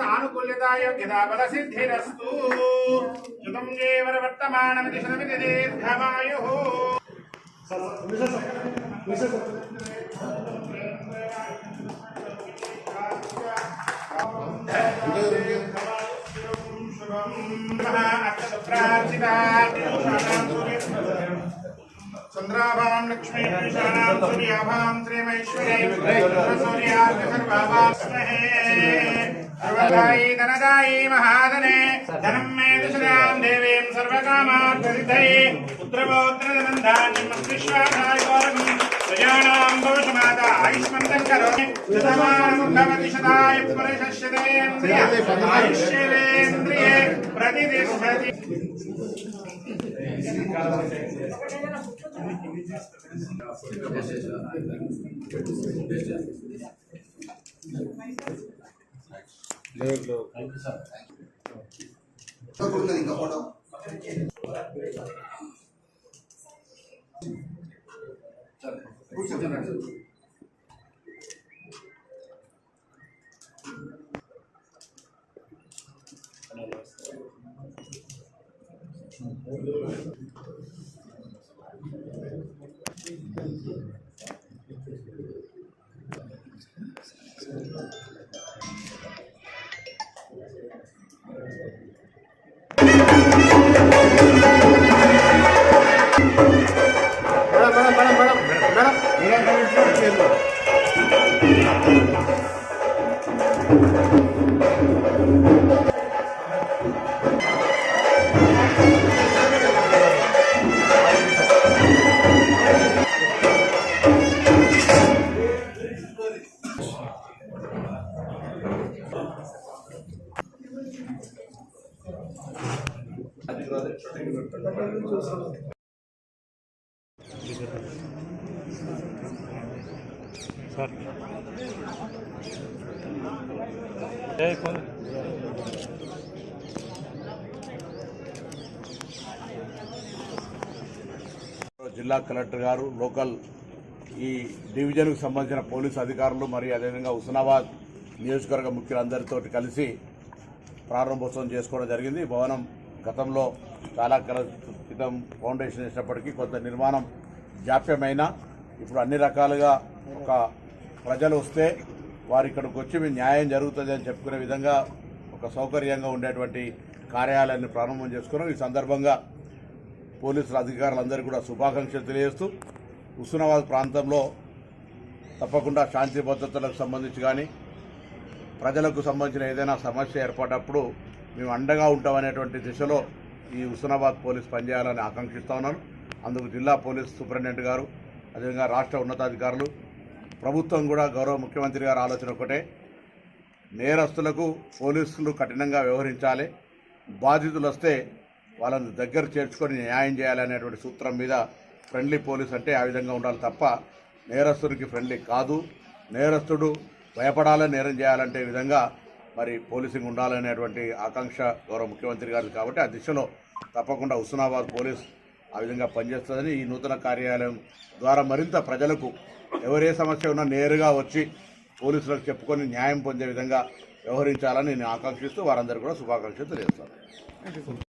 अनुकूल्यता योग्यता बल सिद्धिरस्तु सुतं जेवर वर्तमानमिति शतमिति दीर्घमायुः चंद्राभां लक्ष्मी ईशानां सूर्याभां श्रीमैश्वर्यै सूर्यार्कसर्वाभास्महे सर्वदायी धनदायी महाधने धनं मे दशरां देवीं सर्वकामार्थसिद्धये पुत्रपौत्रधनधान्यं विश्वासाय गौरवं प्रजानां भवशमाता आयुष्मन्तं करोमि शतमानं भवति शताय पुरुषस्यतेन्द्रिये आयुष्येन्द्रिये प्रतिष्ठति జిల్లా కలెక్టర్ గారు లోకల్ ఈ డివిజన్కు సంబంధించిన పోలీసు అధికారులు మరియు అదేవిధంగా హుస్నాబాద్ నియోజకవర్గ ముఖ్యులందరితో కలిసి ప్రారంభోత్సవం చేసుకోవడం జరిగింది. భవనం గతంలో చాలా క్రితం ఫౌండేషన్ చేసినప్పటికీ కొంత నిర్మాణం జాప్యమైన ఇప్పుడు అన్ని రకాలుగా ఒక ప్రజలు వస్తే వారు ఇక్కడికి వచ్చి మీ న్యాయం జరుగుతుంది అని చెప్పుకునే విధంగా ఒక సౌకర్యంగా ఉండేటువంటి కార్యాలయాన్ని ప్రారంభం చేసుకున్నాం. ఈ సందర్భంగా పోలీసుల అధికారులందరికీ కూడా శుభాకాంక్షలు తెలియజేస్తూ హుస్నాబాద్ ప్రాంతంలో తప్పకుండా శాంతి భద్రతలకు సంబంధించి కానీ ప్రజలకు సంబంధించిన ఏదైనా సమస్య ఏర్పడినప్పుడు మేము అండగా ఉంటామనేటువంటి దిశలో ఈ హుస్నాబాద్ పోలీస్ పనిచేయాలని ఆకాంక్షిస్తూ ఉన్నాను. అందుకు జిల్లా పోలీస్ సూపరింటెండెంట్ గారు అదేవిధంగా రాష్ట్ర ఉన్నతాధికారులు ప్రభుత్వం కూడా గౌరవ ముఖ్యమంత్రి గారి ఆలోచన ఒకటే, నేరస్తులకు పోలీసులు కఠినంగా వ్యవహరించాలి, బాధితులు వస్తే వాళ్ళని దగ్గర చేర్చుకొని న్యాయం చేయాలనేటువంటి సూత్రం మీద ఫ్రెండ్లీ పోలీస్ అంటే ఆ విధంగా ఉండాలి తప్ప నేరస్తుడికి ఫ్రెండ్లీ కాదు. నేరస్తుడు భయపడాలని నేరం చేయాలంటే విధంగా మరి పోలీసింగ్ ఉండాలనేటువంటి ఆకాంక్ష గౌరవ ముఖ్యమంత్రి గారు కాబట్టి ఆ దిశలో తప్పకుండా హుస్నాబాద్ పోలీస్ ఆ విధంగా పనిచేస్తుందని ఈ నూతన కార్యాలయం ద్వారా మరింత ప్రజలకు ఎవరే సమస్య ఉన్నా నేరుగా వచ్చి పోలీసులకు చెప్పుకొని న్యాయం పొందే విధంగా వ్యవహరించాలని నేను ఆకాంక్షిస్తూ వారందరూ కూడా శుభాకాంక్షలు తెలియజేస్తాను.